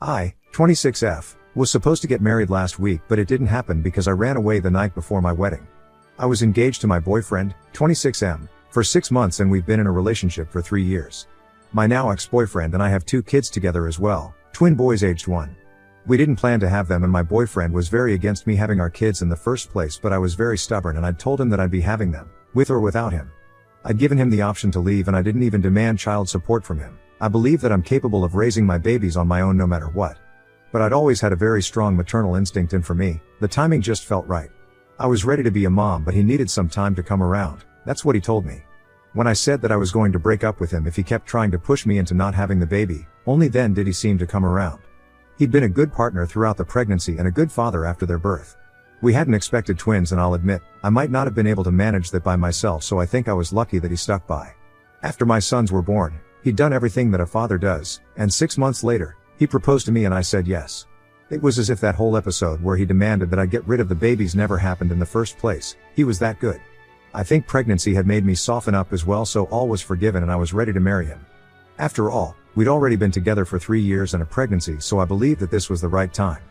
I, 26F, was supposed to get married last week, but it didn't happen because I ran away the night before my wedding. I was engaged to my boyfriend, 26M, for 6 months, and we've been in a relationship for 3 years. My now ex-boyfriend and I have 2 kids together as well, twin boys aged 1. We didn't plan to have them, and my boyfriend was very against me having our kids in the first place, but I was very stubborn and I'd told him that I'd be having them, with or without him. I'd given him the option to leave, and I didn't even demand child support from him. I believe that I'm capable of raising my babies on my own no matter what. But I'd always had a very strong maternal instinct, and for me, the timing just felt right. I was ready to be a mom, but he needed some time to come around. That's what he told me. When I said that I was going to break up with him if he kept trying to push me into not having the baby, only then did he seem to come around. He'd been a good partner throughout the pregnancy and a good father after their birth. We hadn't expected twins, and I'll admit, I might not have been able to manage that by myself, so I think I was lucky that he stuck by. After my sons were born, he'd done everything that a father does, and 6 months later, he proposed to me and I said yes. It was as if that whole episode where he demanded that I get rid of the babies never happened in the first place. He was that good. I think pregnancy had made me soften up as well, so all was forgiven and I was ready to marry him. After all, we'd already been together for 3 years and a pregnancy, so I believed that this was the right time.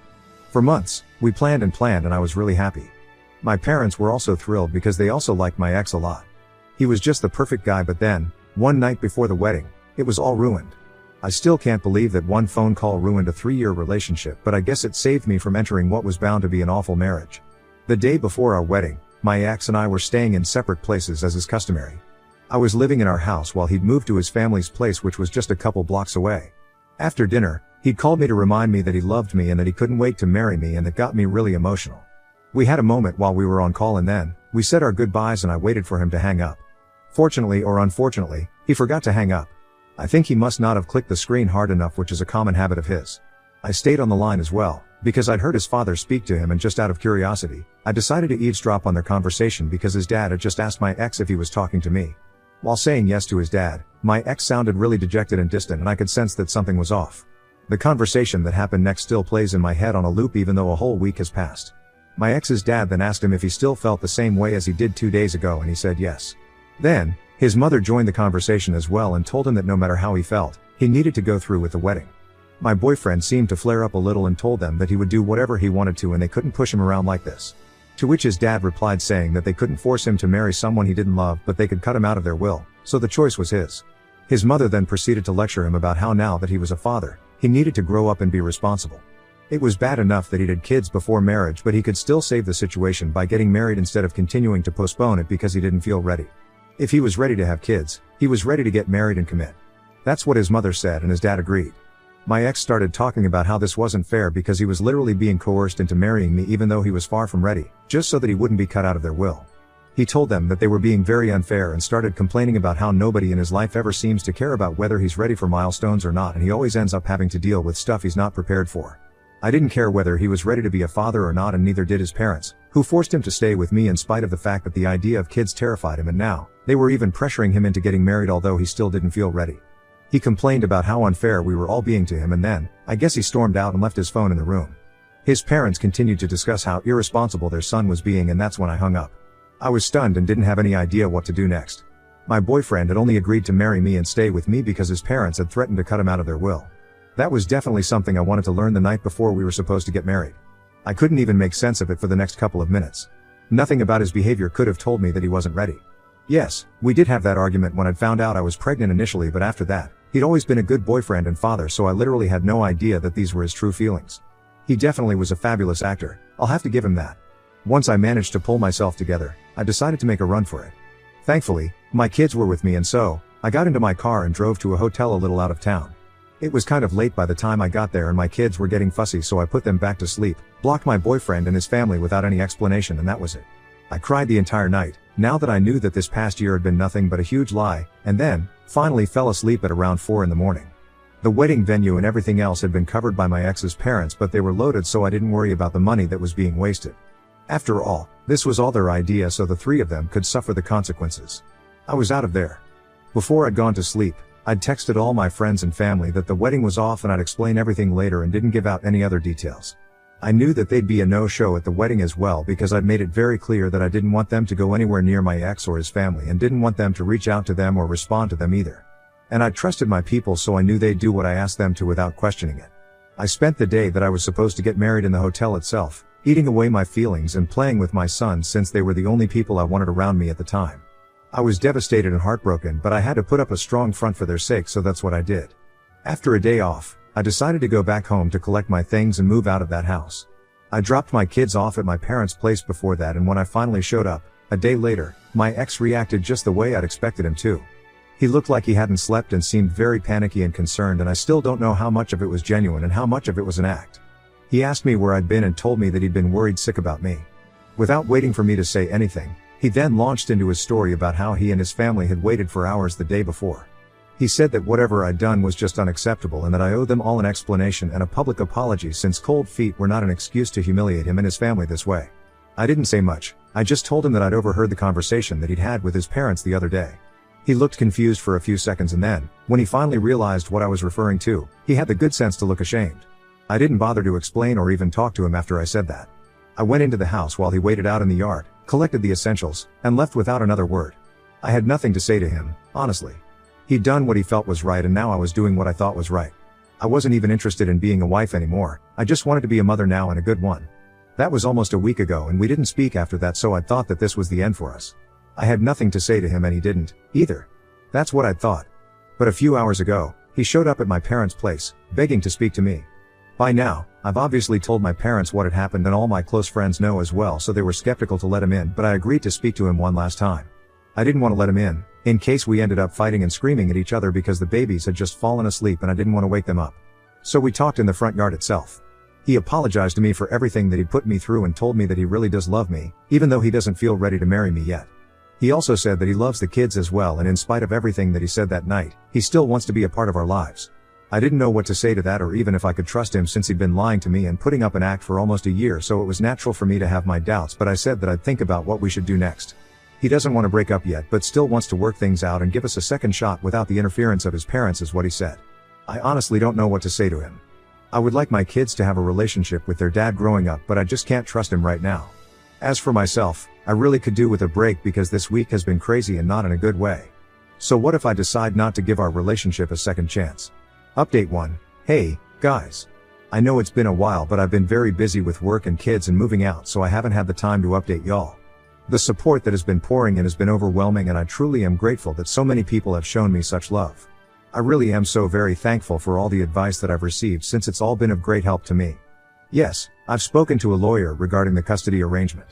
For months, we planned and I was really happy. My parents were also thrilled because they also liked my ex a lot. He was just the perfect guy, but then, one night before the wedding, it was all ruined. I still can't believe that one phone call ruined a 3-year relationship, but I guess it saved me from entering what was bound to be an awful marriage. The day before our wedding, my ex and I were staying in separate places as is customary. I was living in our house while he'd moved to his family's place, which was just a couple blocks away. After dinner, he'd called me to remind me that he loved me and that he couldn't wait to marry me, and that got me really emotional. We had a moment while we were on call, and then, we said our goodbyes and I waited for him to hang up. Fortunately or unfortunately, he forgot to hang up. I think he must not have clicked the screen hard enough, which is a common habit of his. I stayed on the line as well, because I'd heard his father speak to him, and just out of curiosity, I decided to eavesdrop on their conversation because his dad had just asked my ex if he was talking to me. While saying yes to his dad, my ex sounded really dejected and distant, and I could sense that something was off. The conversation that happened next still plays in my head on a loop even though a whole week has passed. My ex's dad then asked him if he still felt the same way as he did 2 days ago, and he said yes. Then, his mother joined the conversation as well and told him that no matter how he felt, he needed to go through with the wedding. My boyfriend seemed to flare up a little and told them that he would do whatever he wanted to and they couldn't push him around like this. To which his dad replied saying that they couldn't force him to marry someone he didn't love, but they could cut him out of their will, so the choice was his. His mother then proceeded to lecture him about how now that he was a father, he needed to grow up and be responsible. It was bad enough that he'd had kids before marriage, but he could still save the situation by getting married instead of continuing to postpone it because he didn't feel ready. If he was ready to have kids, he was ready to get married and commit. That's what his mother said, and his dad agreed. My ex started talking about how this wasn't fair because he was literally being coerced into marrying me even though he was far from ready, just so that he wouldn't be cut out of their will. He told them that they were being very unfair and started complaining about how nobody in his life ever seems to care about whether he's ready for milestones or not, and he always ends up having to deal with stuff he's not prepared for. I didn't care whether he was ready to be a father or not, and neither did his parents, who forced him to stay with me in spite of the fact that the idea of kids terrified him, and now, they were even pressuring him into getting married although he still didn't feel ready. He complained about how unfair we were all being to him, and then, I guess he stormed out and left his phone in the room. His parents continued to discuss how irresponsible their son was being, and that's when I hung up. I was stunned and didn't have any idea what to do next. My boyfriend had only agreed to marry me and stay with me because his parents had threatened to cut him out of their will. That was definitely something I wanted to learn the night before we were supposed to get married. I couldn't even make sense of it for the next couple of minutes. Nothing about his behavior could have told me that he wasn't ready. Yes, we did have that argument when I'd found out I was pregnant initially, but after that, he'd always been a good boyfriend and father, so I literally had no idea that these were his true feelings. He definitely was a fabulous actor, I'll have to give him that. Once I managed to pull myself together, I decided to make a run for it. Thankfully, my kids were with me, and so, I got into my car and drove to a hotel a little out of town. It was kind of late by the time I got there and my kids were getting fussy, so I put them back to sleep, blocked my boyfriend and his family without any explanation, and that was it. I cried the entire night, now that I knew that this past year had been nothing but a huge lie, and then, finally fell asleep at around 4 in the morning. The wedding venue and everything else had been covered by my ex's parents, but they were loaded, so I didn't worry about the money that was being wasted. After all, this was all their idea, so the 3 of them could suffer the consequences. I was out of there. Before I'd gone to sleep, I'd texted all my friends and family that the wedding was off and I'd explain everything later, and didn't give out any other details. I knew that they'd be a no-show at the wedding as well because I'd made it very clear that I didn't want them to go anywhere near my ex or his family, and didn't want them to reach out to them or respond to them either. And I trusted my people, so I knew they'd do what I asked them to without questioning it. I spent the day that I was supposed to get married in the hotel itself, eating away my feelings and playing with my sons since they were the only people I wanted around me at the time. I was devastated and heartbroken, but I had to put up a strong front for their sake, so that's what I did. After a day off, I decided to go back home to collect my things and move out of that house. I dropped my kids off at my parents' place before that, and when I finally showed up, a day later, my ex reacted just the way I'd expected him to. He looked like he hadn't slept and seemed very panicky and concerned, and I still don't know how much of it was genuine and how much of it was an act. He asked me where I'd been and told me that he'd been worried sick about me. Without waiting for me to say anything, he then launched into his story about how he and his family had waited for hours the day before. He said that whatever I'd done was just unacceptable and that I owed them all an explanation and a public apology, since cold feet were not an excuse to humiliate him and his family this way. I didn't say much. I just told him that I'd overheard the conversation that he'd had with his parents the other day. He looked confused for a few seconds, and then, when he finally realized what I was referring to, he had the good sense to look ashamed. I didn't bother to explain or even talk to him after I said that. I went into the house while he waited out in the yard, collected the essentials, and left without another word. I had nothing to say to him, honestly. He'd done what he felt was right, and now I was doing what I thought was right. I wasn't even interested in being a wife anymore. I just wanted to be a mother now, and a good one. That was almost a week ago, and we didn't speak after that, so I thought that this was the end for us. I had nothing to say to him, and he didn't, either. That's what I'd thought. But a few hours ago, he showed up at my parents' place, begging to speak to me. By now, I've obviously told my parents what had happened, and all my close friends know as well, so they were skeptical to let him in, but I agreed to speak to him one last time. I didn't want to let him in case we ended up fighting and screaming at each other because the babies had just fallen asleep and I didn't want to wake them up. So we talked in the front yard itself. He apologized to me for everything that he'd put me through and told me that he really does love me, even though he doesn't feel ready to marry me yet. He also said that he loves the kids as well, and in spite of everything that he said that night, he still wants to be a part of our lives. I didn't know what to say to that, or even if I could trust him, since he'd been lying to me and putting up an act for almost a year, so it was natural for me to have my doubts, but I said that I'd think about what we should do next. He doesn't want to break up yet, but still wants to work things out and give us a second shot without the interference of his parents, is what he said. I honestly don't know what to say to him. I would like my kids to have a relationship with their dad growing up, but I just can't trust him right now. As for myself, I really could do with a break because this week has been crazy and not in a good way. So what if I decide not to give our relationship a second chance? Update 1. Hey, guys. I know it's been a while, but I've been very busy with work and kids and moving out, so I haven't had the time to update y'all. The support that has been pouring in has been overwhelming, and I truly am grateful that so many people have shown me such love. I really am so very thankful for all the advice that I've received, since it's all been of great help to me. Yes, I've spoken to a lawyer regarding the custody arrangement.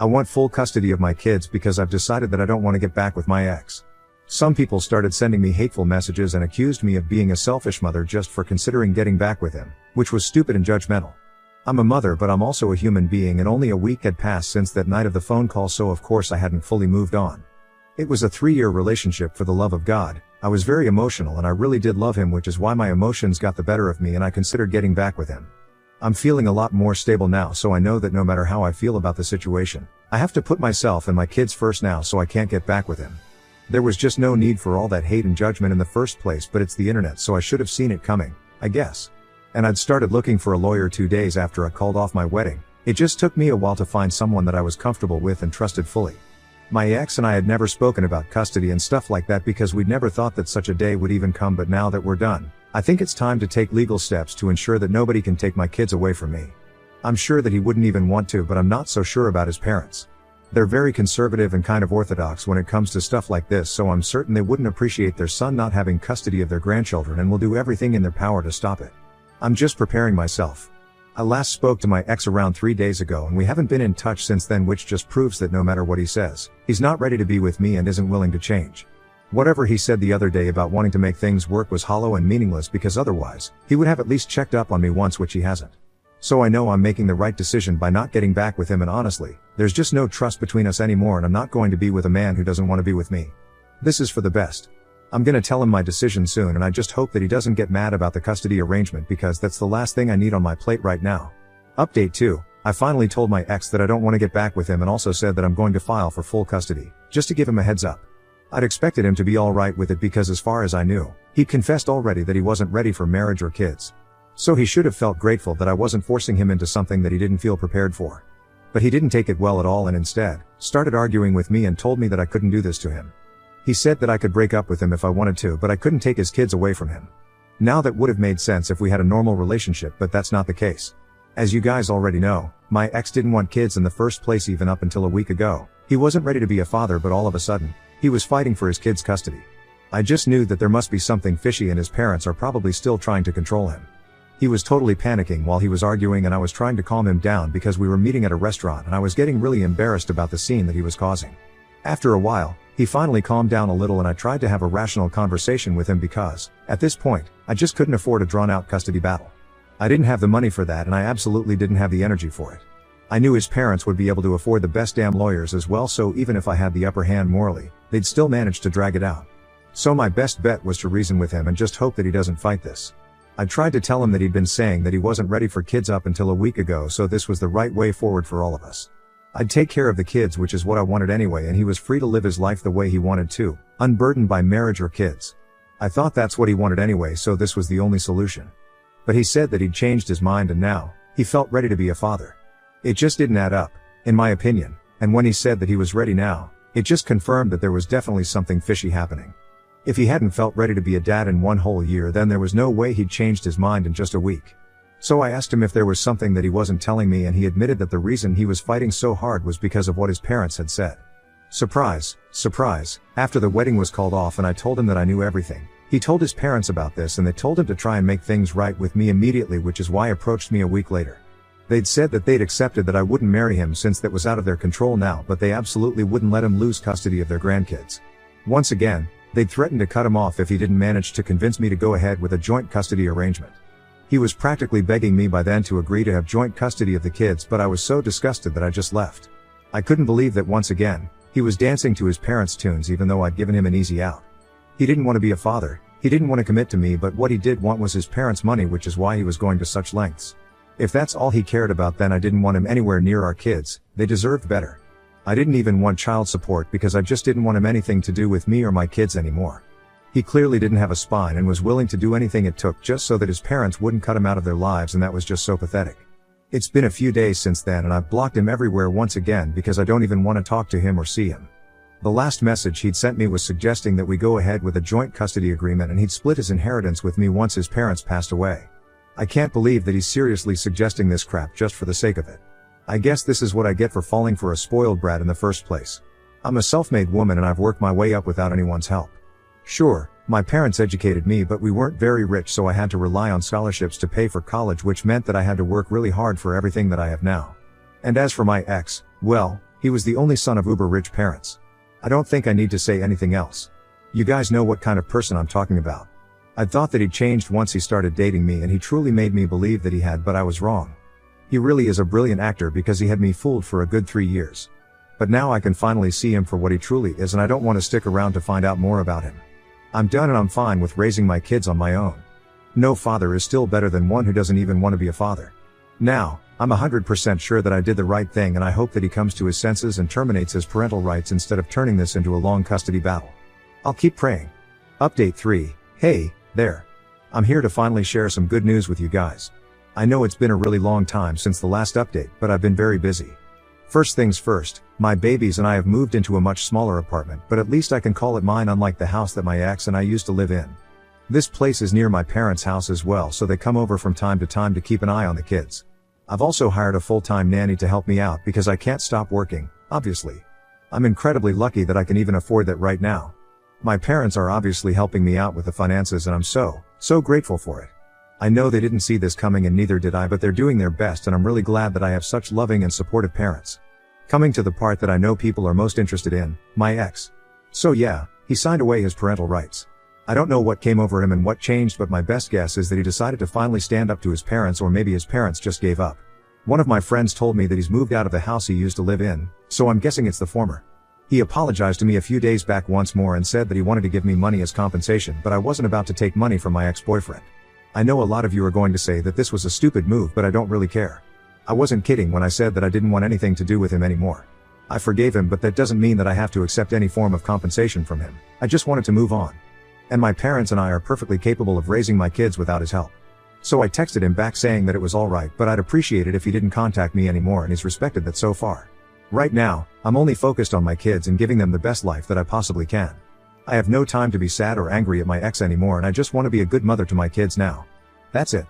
I want full custody of my kids because I've decided that I don't want to get back with my ex. Some people started sending me hateful messages and accused me of being a selfish mother just for considering getting back with him, which was stupid and judgmental. I'm a mother, but I'm also a human being, and only a week had passed since that night of the phone call, so of course I hadn't fully moved on. It was a 3-year relationship, for the love of God. I was very emotional and I really did love him, which is why my emotions got the better of me and I considered getting back with him. I'm feeling a lot more stable now, so I know that no matter how I feel about the situation, I have to put myself and my kids first now, so I can't get back with him. There was just no need for all that hate and judgment in the first place, but it's the internet, so I should have seen it coming, I guess. And I'd started looking for a lawyer 2 days after I called off my wedding. It just took me a while to find someone that I was comfortable with and trusted fully. My ex and I had never spoken about custody and stuff like that because we'd never thought that such a day would even come, but now that we're done, I think it's time to take legal steps to ensure that nobody can take my kids away from me. I'm sure that he wouldn't even want to, but I'm not so sure about his parents. They're very conservative and kind of orthodox when it comes to stuff like this, so I'm certain they wouldn't appreciate their son not having custody of their grandchildren and will do everything in their power to stop it. I'm just preparing myself. I last spoke to my ex around 3 days ago and we haven't been in touch since then, which just proves that no matter what he says, he's not ready to be with me and isn't willing to change. Whatever he said the other day about wanting to make things work was hollow and meaningless, because otherwise, he would have at least checked up on me once, which he hasn't. So I know I'm making the right decision by not getting back with him, and honestly, there's just no trust between us anymore, and I'm not going to be with a man who doesn't want to be with me. This is for the best. I'm gonna tell him my decision soon, and I just hope that he doesn't get mad about the custody arrangement, because that's the last thing I need on my plate right now. Update 2. I finally told my ex that I don't want to get back with him, and also said that I'm going to file for full custody, just to give him a heads up. I'd expected him to be alright with it because as far as I knew, he'd confessed already that he wasn't ready for marriage or kids. So he should have felt grateful that I wasn't forcing him into something that he didn't feel prepared for. But he didn't take it well at all, and instead, started arguing with me and told me that I couldn't do this to him. He said that I could break up with him if I wanted to, but I couldn't take his kids away from him. Now that would have made sense if we had a normal relationship, but that's not the case. As you guys already know, my ex didn't want kids in the first place even up until a week ago. He wasn't ready to be a father, but all of a sudden, he was fighting for his kids' custody. I just knew that there must be something fishy and his parents are probably still trying to control him. He was totally panicking while he was arguing, and I was trying to calm him down because we were meeting at a restaurant and I was getting really embarrassed about the scene that he was causing. After a while, he finally calmed down a little and I tried to have a rational conversation with him because, at this point, I just couldn't afford a drawn-out custody battle. I didn't have the money for that and I absolutely didn't have the energy for it. I knew his parents would be able to afford the best damn lawyers as well, so even if I had the upper hand morally, they'd still manage to drag it out. So my best bet was to reason with him and just hope that he doesn't fight this. I tried to tell him that he'd been saying that he wasn't ready for kids up until a week ago, so this was the right way forward for all of us. I'd take care of the kids, which is what I wanted anyway, and he was free to live his life the way he wanted to, unburdened by marriage or kids. I thought that's what he wanted anyway, so this was the only solution. But he said that he'd changed his mind and now, he felt ready to be a father. It just didn't add up, in my opinion, and when he said that he was ready now, it just confirmed that there was definitely something fishy happening. If he hadn't felt ready to be a dad in 1 whole year, then there was no way he'd changed his mind in just a week. So I asked him if there was something that he wasn't telling me, and he admitted that the reason he was fighting so hard was because of what his parents had said. Surprise, surprise, after the wedding was called off and I told him that I knew everything, he told his parents about this and they told him to try and make things right with me immediately, which is why he approached me a week later. They'd said that they'd accepted that I wouldn't marry him since that was out of their control now, but they absolutely wouldn't let him lose custody of their grandkids. Once again, they'd threatened to cut him off if he didn't manage to convince me to go ahead with a joint custody arrangement. He was practically begging me by then to agree to have joint custody of the kids, but I was so disgusted that I just left. I couldn't believe that once again, he was dancing to his parents' tunes even though I'd given him an easy out. He didn't want to be a father, he didn't want to commit to me, but what he did want was his parents' money, which is why he was going to such lengths. If that's all he cared about, then I didn't want him anywhere near our kids, they deserved better. I didn't even want child support because I just didn't want him anything to do with me or my kids anymore. He clearly didn't have a spine and was willing to do anything it took just so that his parents wouldn't cut him out of their lives, and that was just so pathetic. It's been a few days since then and I've blocked him everywhere once again because I don't even want to talk to him or see him. The last message he'd sent me was suggesting that we go ahead with a joint custody agreement and he'd split his inheritance with me once his parents passed away. I can't believe that he's seriously suggesting this crap just for the sake of it. I guess this is what I get for falling for a spoiled brat in the first place. I'm a self-made woman and I've worked my way up without anyone's help. Sure, my parents educated me, but we weren't very rich, so I had to rely on scholarships to pay for college, which meant that I had to work really hard for everything that I have now. And as for my ex, well, he was the only son of uber-rich parents. I don't think I need to say anything else. You guys know what kind of person I'm talking about. I'd thought that he'd changed once he started dating me, and he truly made me believe that he had, but I was wrong. He really is a brilliant actor because he had me fooled for a good 3 years. But now I can finally see him for what he truly is, and I don't want to stick around to find out more about him. I'm done and I'm fine with raising my kids on my own. No father is still better than one who doesn't even want to be a father. Now, I'm 100% sure that I did the right thing, and I hope that he comes to his senses and terminates his parental rights instead of turning this into a long custody battle. I'll keep praying. Update 3. Hey, there. I'm here to finally share some good news with you guys. I know it's been a really long time since the last update, but I've been very busy. First things first, my babies and I have moved into a much smaller apartment, but at least I can call it mine, unlike the house that my ex and I used to live in. This place is near my parents' house as well, so they come over from time to keep an eye on the kids. I've also hired a full-time nanny to help me out because I can't stop working, obviously. I'm incredibly lucky that I can even afford that right now. My parents are obviously helping me out with the finances, and I'm so grateful for it. I know they didn't see this coming and neither did I, but they're doing their best, and I'm really glad that I have such loving and supportive parents. Coming to the part that I know people are most interested in, my ex. So yeah, he signed away his parental rights. I don't know what came over him and what changed, but my best guess is that he decided to finally stand up to his parents, or maybe his parents just gave up. One of my friends told me that he's moved out of the house he used to live in, so I'm guessing it's the former. He apologized to me a few days back once more and said that he wanted to give me money as compensation, but I wasn't about to take money from my ex-boyfriend. I know a lot of you are going to say that this was a stupid move, but I don't really care. I wasn't kidding when I said that I didn't want anything to do with him anymore. I forgave him, but that doesn't mean that I have to accept any form of compensation from him. I just wanted to move on. And my parents and I are perfectly capable of raising my kids without his help. So I texted him back saying that it was alright, but I'd appreciate it if he didn't contact me anymore, and he's respected that so far. Right now, I'm only focused on my kids and giving them the best life that I possibly can. I have no time to be sad or angry at my ex anymore and I just want to be a good mother to my kids now. That's it.